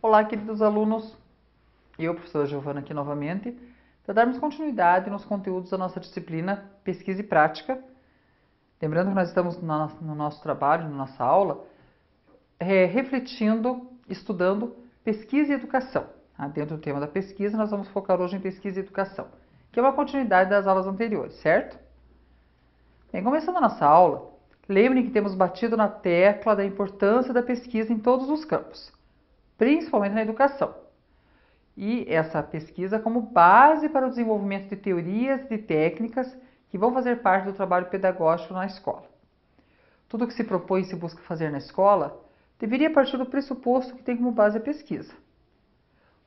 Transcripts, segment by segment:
Olá, queridos alunos, eu, professora Giovana, aqui novamente, para darmos continuidade nos conteúdos da nossa disciplina Pesquisa e Prática. Lembrando que nós estamos no nosso trabalho, na nossa aula, refletindo, estudando pesquisa e educação. Dentro do tema da pesquisa, nós vamos focar hoje em pesquisa e educação, que é uma continuidade das aulas anteriores, certo? Bem, começando a nossa aula, lembrem que temos batido na tecla da importância da pesquisa em todos os campos, principalmente na educação. E essa pesquisa como base para o desenvolvimento de teorias e de técnicas que vão fazer parte do trabalho pedagógico na escola. Tudo que se propõe e se busca fazer na escola deveria partir do pressuposto que tem como base a pesquisa.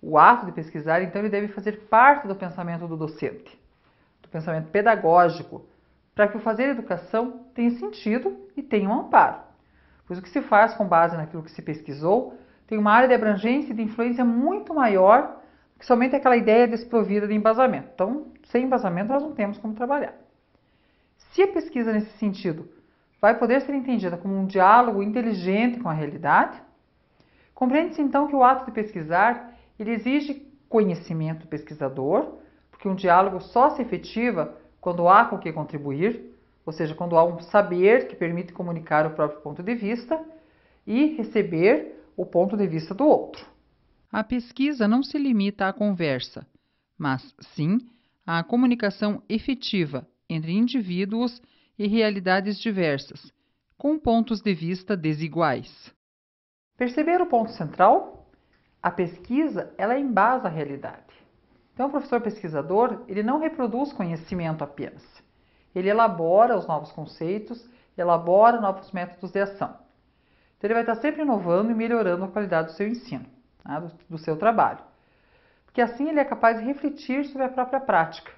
O ato de pesquisar, então, ele deve fazer parte do pensamento do docente, do pensamento pedagógico, para que o fazer educação tenha sentido e tenha um amparo. Pois o que se faz com base naquilo que se pesquisou tem uma área de abrangência e de influência muito maior que somente aquela ideia desprovida de embasamento. Então, sem embasamento, nós não temos como trabalhar. Se a pesquisa nesse sentido vai poder ser entendida como um diálogo inteligente com a realidade, compreende-se então que o ato de pesquisar ele exige conhecimento do pesquisador, porque um diálogo só se efetiva quando há com o que contribuir, ou seja, quando há um saber que permite comunicar o próprio ponto de vista e receber o ponto de vista do outro. A pesquisa não se limita à conversa, mas sim à comunicação efetiva entre indivíduos e realidades diversas, com pontos de vista desiguais. Perceber o ponto central? A pesquisa, ela embasa a realidade. Então, o professor pesquisador, ele não reproduz conhecimento apenas. Ele elabora os novos conceitos, elabora novos métodos de ação. Então, ele vai estar sempre inovando e melhorando a qualidade do seu ensino, do seu trabalho. Porque assim ele é capaz de refletir sobre a própria prática.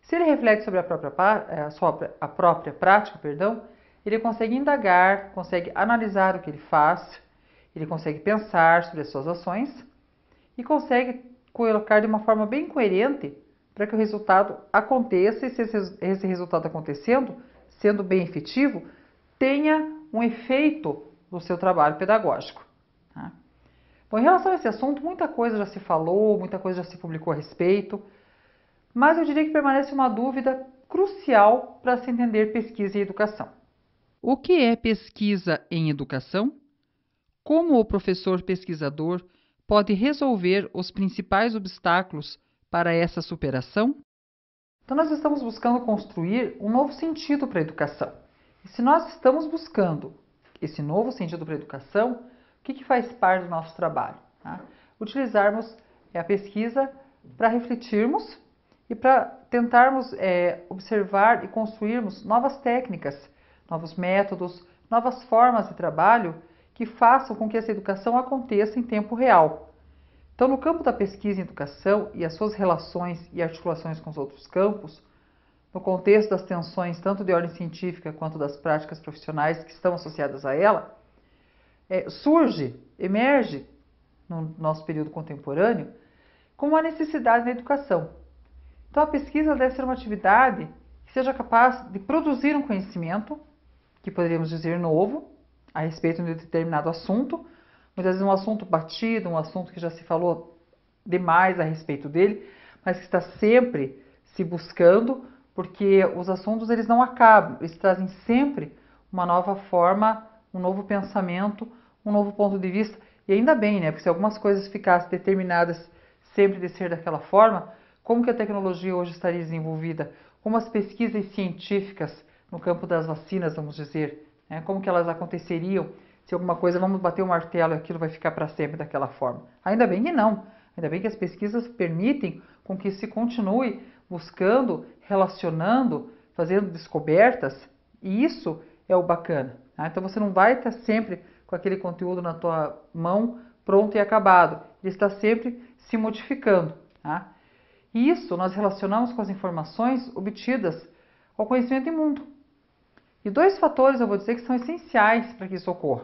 Se ele reflete sobre a própria prática, ele consegue indagar, consegue analisar o que ele faz, ele consegue pensar sobre as suas ações e consegue colocar de uma forma bem coerente para que o resultado aconteça e se esse resultado acontecendo, sendo bem efetivo, tenha um efeito no seu trabalho pedagógico. Bom, em relação a esse assunto, muita coisa já se falou, muita coisa já se publicou a respeito, mas eu diria que permanece uma dúvida crucial para se entender pesquisa e educação. O que é pesquisa em educação? Como o professor pesquisador pode resolver os principais obstáculos para essa superação? Então, nós estamos buscando construir um novo sentido para a educação. E se nós estamos buscando esse novo sentido para a educação, o que faz parte do nosso trabalho? Utilizarmos a pesquisa para refletirmos e para tentarmos observar e construirmos novas técnicas, novos métodos, novas formas de trabalho que façam com que essa educação aconteça em tempo real. Então, no campo da pesquisa em educação e as suas relações e articulações com os outros campos, no contexto das tensões tanto de ordem científica quanto das práticas profissionais que estão associadas a ela, emerge no nosso período contemporâneo como uma necessidade na educação. Então, a pesquisa deve ser uma atividade que seja capaz de produzir um conhecimento, que poderíamos dizer novo, a respeito de um determinado assunto, muitas vezes um assunto batido, um assunto que já se falou demais a respeito dele, mas que está sempre se buscando, porque os assuntos eles não acabam, eles trazem sempre uma nova forma, um novo pensamento, um novo ponto de vista, e ainda bem, né? Porque se algumas coisas ficassem determinadas sempre de ser daquela forma, como que a tecnologia hoje estaria desenvolvida? Como as pesquisas científicas no campo das vacinas, vamos dizer, né? Como que elas aconteceriam se alguma coisa, vamos bater o martelo e aquilo vai ficar para sempre daquela forma? Ainda bem que não. Ainda bem que as pesquisas permitem com que se continue buscando, relacionando, fazendo descobertas, e isso é o bacana. Então você não vai estar sempre com aquele conteúdo na tua mão pronto e acabado. Ele está sempre se modificando. E isso nós relacionamos com as informações obtidas ao conhecimento imundo. E dois fatores eu vou dizer que são essenciais para que isso ocorra.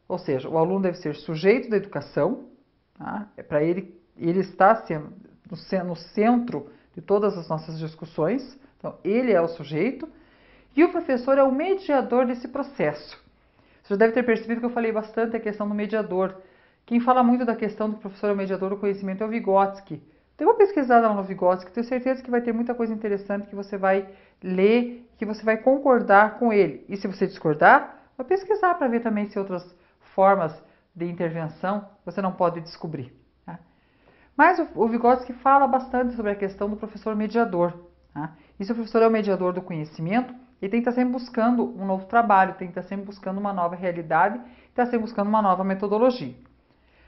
Ou seja, o aluno deve ser sujeito da educação, tá? Para ele está sendo no centro de todas as nossas discussões. Então, ele é o sujeito e o professor é o mediador desse processo. Você já deve ter percebido que eu falei bastante a questão do mediador. Quem fala muito da questão do professor é o mediador do conhecimento é o Vygotsky. Dê uma pesquisada lá no Vygotsky, tenho certeza que vai ter muita coisa interessante que você vai ler, que você vai concordar com ele. E se você discordar, vai pesquisar para ver também se outras formas de intervenção você não pode descobrir. Tá? Mas o Vygotsky fala bastante sobre a questão do professor mediador. Tá? E se o professor é o mediador do conhecimento, ele tem que estar sempre buscando um novo trabalho, tem que estar sempre buscando uma nova realidade, está sempre buscando uma nova metodologia.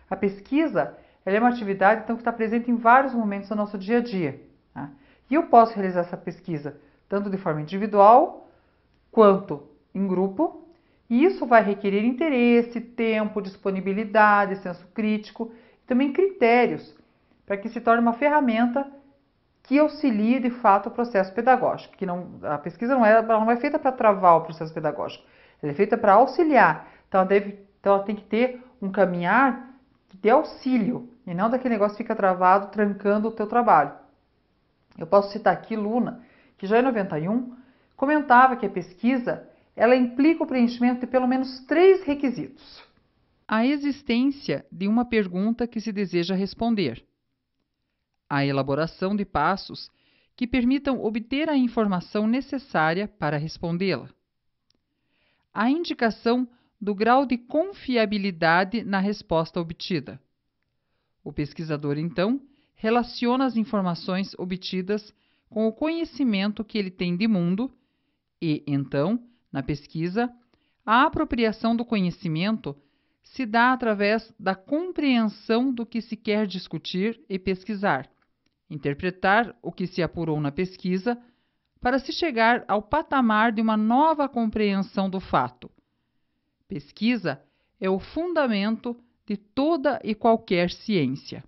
A pesquisa ela é uma atividade então, que está presente em vários momentos do nosso dia a dia. Tá? E eu posso realizar essa pesquisa tanto de forma individual quanto em grupo, e isso vai requerer interesse, tempo, disponibilidade, senso crítico e também critérios para que se torne uma ferramenta que auxilie de fato o processo pedagógico. A pesquisa não é feita para travar o processo pedagógico, ela é feita para auxiliar. Então ela tem que ter um caminhar de auxílio e não daquele negócio que fica travado, trancando o teu trabalho. Eu posso citar aqui Luna, que já em 91 comentava que a pesquisa ela implica o preenchimento de pelo menos 3 requisitos. A existência de uma pergunta que se deseja responder. A elaboração de passos que permitam obter a informação necessária para respondê-la. A indicação do grau de confiabilidade na resposta obtida. O pesquisador, então, relaciona as informações obtidas com o conhecimento que ele tem de mundo e, então, na pesquisa, a apropriação do conhecimento se dá através da compreensão do que se quer discutir e pesquisar, interpretar o que se apurou na pesquisa para se chegar ao patamar de uma nova compreensão do fato. Pesquisa é o fundamento de toda e qualquer ciência.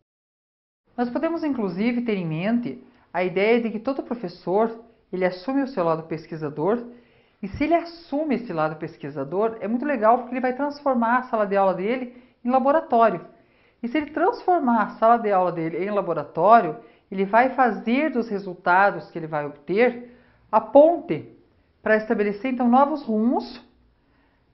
Nós podemos, inclusive, ter em mente a ideia de que todo professor ele assume o seu lado pesquisador, e se ele assume esse lado pesquisador, é muito legal porque ele vai transformar a sala de aula dele em laboratório. E se ele transformar a sala de aula dele em laboratório, ele vai fazer dos resultados que ele vai obter a ponte para estabelecer, então, novos rumos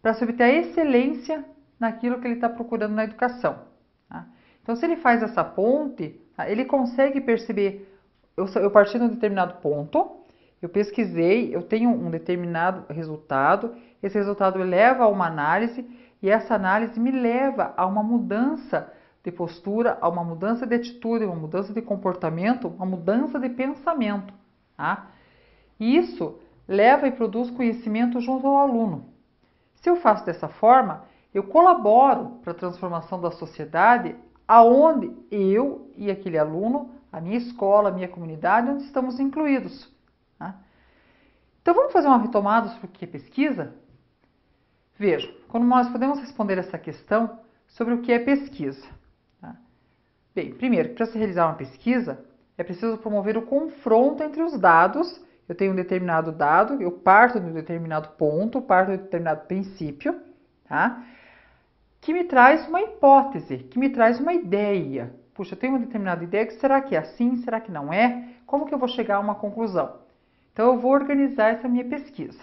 para se obter a excelência naquilo que ele está procurando na educação. Tá? Então, se ele faz essa ponte, tá, ele consegue perceber, eu parti de um determinado ponto, eu pesquisei, eu tenho um determinado resultado, esse resultado me leva a uma análise, e essa análise me leva a uma mudança de postura, a uma mudança de atitude, uma mudança de comportamento, uma mudança de pensamento. Tá? E isso leva e produz conhecimento junto ao aluno. Se eu faço dessa forma, eu colaboro para a transformação da sociedade aonde eu e aquele aluno, a minha escola, a minha comunidade, onde estamos incluídos. Tá? Então vamos fazer uma retomada sobre o que é pesquisa? Vejam, quando nós podemos responder essa questão sobre o que é pesquisa. Tá? Bem, primeiro, para se realizar uma pesquisa, é preciso promover o confronto entre os dados. Eu tenho um determinado dado, eu parto de um determinado ponto, parto de um determinado princípio, tá? Que me traz uma hipótese, que me traz uma ideia. Puxa, eu tenho uma determinada ideia, será que é assim, será que não é? Como que eu vou chegar a uma conclusão? Então, eu vou organizar essa minha pesquisa.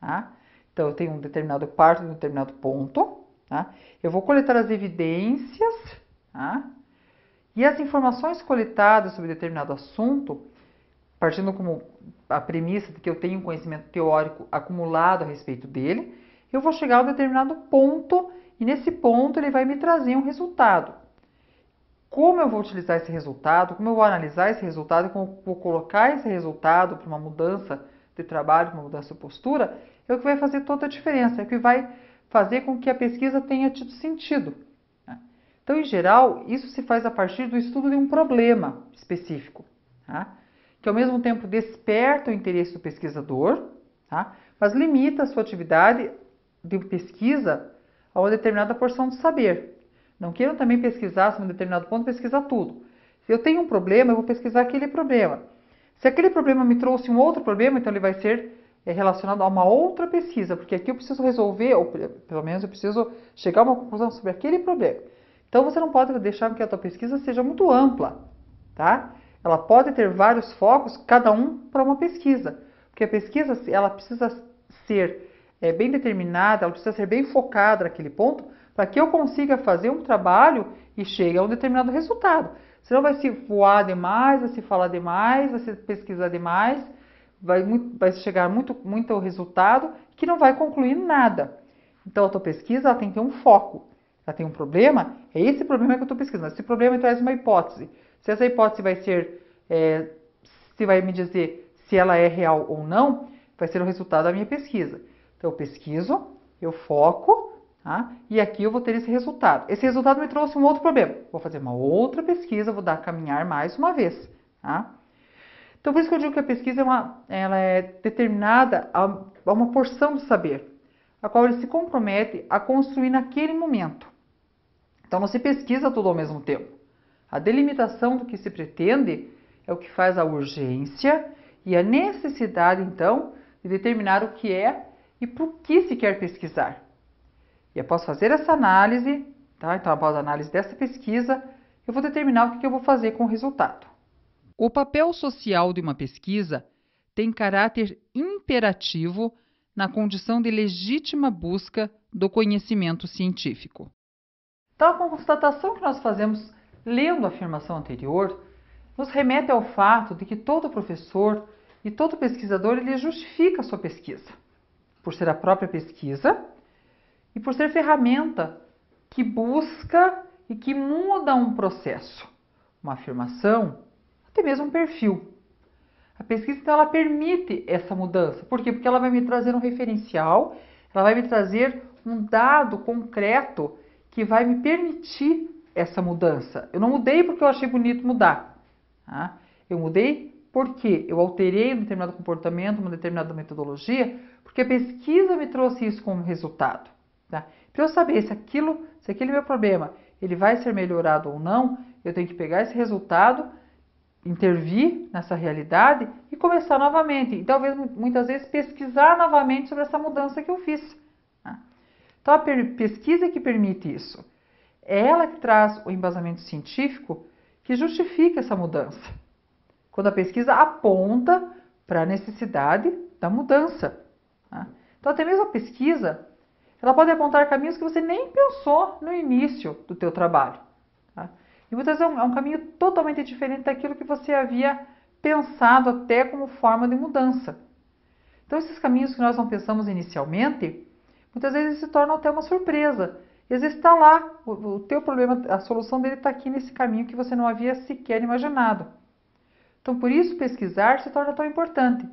Tá? Então, eu tenho eu parto de um determinado ponto, tá? Eu vou coletar as evidências, tá? E as informações coletadas sobre determinado assunto, partindo como a premissa de que eu tenho um conhecimento teórico acumulado a respeito dele, eu vou chegar a um determinado ponto e nesse ponto ele vai me trazer um resultado. Como eu vou utilizar esse resultado, como eu vou analisar esse resultado, como eu vou colocar esse resultado para uma mudança de trabalho, para uma mudança de postura, é o que vai fazer toda a diferença, é o que vai fazer com que a pesquisa tenha tido sentido. Então, em geral, isso se faz a partir do estudo de um problema específico, tá? Que ao mesmo tempo desperta o interesse do pesquisador, tá? Mas limita a sua atividade de pesquisa a uma determinada porção de saber. Não queiram também pesquisar, se em um determinado ponto, pesquisar tudo. Se eu tenho um problema, eu vou pesquisar aquele problema. Se aquele problema me trouxe um outro problema, então ele vai ser é relacionado a uma outra pesquisa, porque aqui eu preciso resolver, ou pelo menos eu preciso chegar a uma conclusão sobre aquele problema. Então você não pode deixar que a tua pesquisa seja muito ampla, tá? Ela pode ter vários focos, cada um para uma pesquisa, porque a pesquisa ela precisa ser bem determinada, ela precisa ser bem focada naquele ponto, para que eu consiga fazer um trabalho e chegue a um determinado resultado. Senão vai se voar demais, vai se falar demais, vai se pesquisar demais, vai chegar muito resultado que não vai concluir nada. Então a tua pesquisa ela tem que ter um foco. Ela tem um problema, é esse problema que eu estou pesquisando. Esse problema traz uma hipótese. Se essa hipótese vai ser, se vai me dizer se ela é real ou não, vai ser o resultado da minha pesquisa. Então eu pesquiso, eu foco, tá? E aqui eu vou ter esse resultado. Esse resultado me trouxe um outro problema. Vou fazer uma outra pesquisa, vou caminhar mais uma vez. Tá? Então por isso que eu digo que a pesquisa ela é determinada a uma porção do saber, a qual ele se compromete a construir naquele momento. Então não se pesquisa tudo ao mesmo tempo. A delimitação do que se pretende é o que faz a urgência e a necessidade, então, de determinar o que é e por que se quer pesquisar. E após fazer essa análise, tá? Então após a análise dessa pesquisa, eu vou determinar o que eu vou fazer com o resultado. O papel social de uma pesquisa tem caráter imperativo na condição de legítima busca do conhecimento científico. Então, a constatação que nós fazemos lendo a afirmação anterior nos remete ao fato de que todo professor e todo pesquisador ele justifica a sua pesquisa, por ser a própria pesquisa e por ser ferramenta que busca e que muda um processo, uma afirmação, até mesmo um perfil. A pesquisa, então, ela permite essa mudança. Por quê? Porque ela vai me trazer um referencial, ela vai me trazer um dado concreto que vai me permitir essa mudança. Eu não mudei porque eu achei bonito mudar. Tá? Eu mudei porque eu alterei um determinado comportamento, uma determinada metodologia, porque a pesquisa me trouxe isso como resultado. Tá? Para eu saber se aquele meu problema ele vai ser melhorado ou não, eu tenho que pegar esse resultado, intervir nessa realidade e começar novamente. E talvez, muitas vezes, pesquisar novamente sobre essa mudança que eu fiz. Tá? Então, a pesquisa é que permite isso. É ela que traz o embasamento científico que justifica essa mudança. Quando a pesquisa aponta para a necessidade da mudança. Tá? Então, até mesmo a pesquisa, ela pode apontar caminhos que você nem pensou no início do teu trabalho. Tá? E muitas vezes é um caminho totalmente diferente daquilo que você havia pensado até como forma de mudança. Então, esses caminhos que nós não pensamos inicialmente, muitas vezes se tornam até uma surpresa. E às vezes está lá, o teu problema, a solução dele está aqui nesse caminho que você não havia sequer imaginado. Então, por isso, pesquisar se torna tão importante.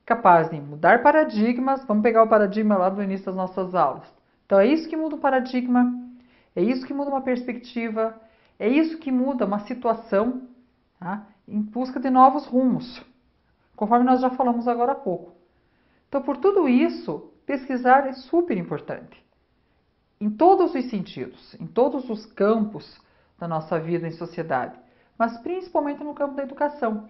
Capaz de mudar paradigmas, vamos pegar o paradigma lá do início das nossas aulas. Então, é isso que muda um paradigma, é isso que muda uma perspectiva, é isso que muda uma situação, tá? Em busca de novos rumos, conforme nós já falamos agora há pouco. Então, por tudo isso, pesquisar é super importante. Em todos os sentidos, em todos os campos da nossa vida em sociedade, mas principalmente no campo da educação,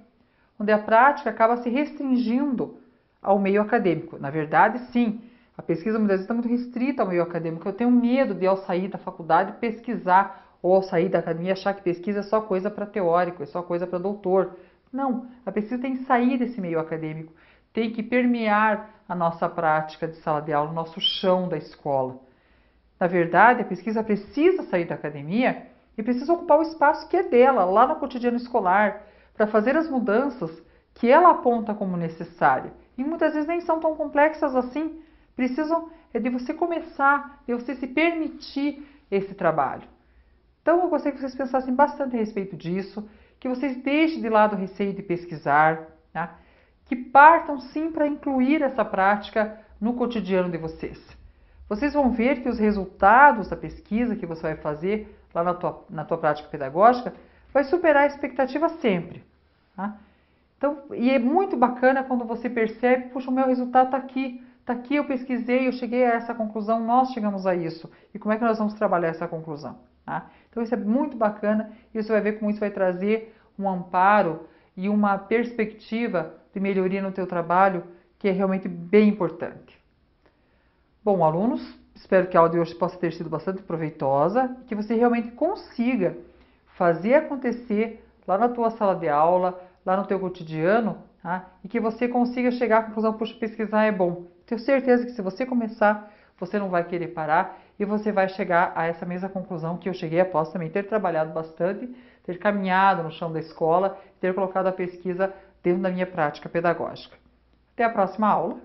onde a prática acaba se restringindo ao meio acadêmico. Na verdade, sim, a pesquisa muitas vezes está muito restrita ao meio acadêmico. Eu tenho medo de, ao sair da faculdade, pesquisar, ou ao sair da academia, achar que pesquisa é só coisa para teórico, é só coisa para doutor. Não, a pesquisa tem que sair desse meio acadêmico, tem que permear a nossa prática de sala de aula, o nosso chão da escola. Na verdade, a pesquisa precisa sair da academia e precisa ocupar o espaço que é dela, lá no cotidiano escolar, para fazer as mudanças que ela aponta como necessárias. E muitas vezes nem são tão complexas assim, precisam de você começar, de você se permitir esse trabalho. Então eu gostaria que vocês pensassem bastante a respeito disso, que vocês deixem de lado o receio de pesquisar, tá? Que partam sim para incluir essa prática no cotidiano de vocês. Vocês vão ver que os resultados da pesquisa que você vai fazer lá na tua prática pedagógica vai superar a expectativa sempre. Tá? Então, e é muito bacana quando você percebe, puxa, o meu resultado está aqui, eu pesquisei, eu cheguei a essa conclusão, nós chegamos a isso. E como é que nós vamos trabalhar essa conclusão? Tá? Então, isso é muito bacana e você vai ver como isso vai trazer um amparo e uma perspectiva de melhoria no teu trabalho que é realmente bem importante. Bom, alunos, espero que a aula de hoje possa ter sido bastante proveitosa, que você realmente consiga fazer acontecer lá na tua sala de aula, lá no teu cotidiano, tá? E que você consiga chegar à conclusão, puxa, pesquisar é bom. Tenho certeza que se você começar, você não vai querer parar e você vai chegar a essa mesma conclusão que eu cheguei após também ter trabalhado bastante, ter caminhado no chão da escola, ter colocado a pesquisa dentro da minha prática pedagógica. Até a próxima aula!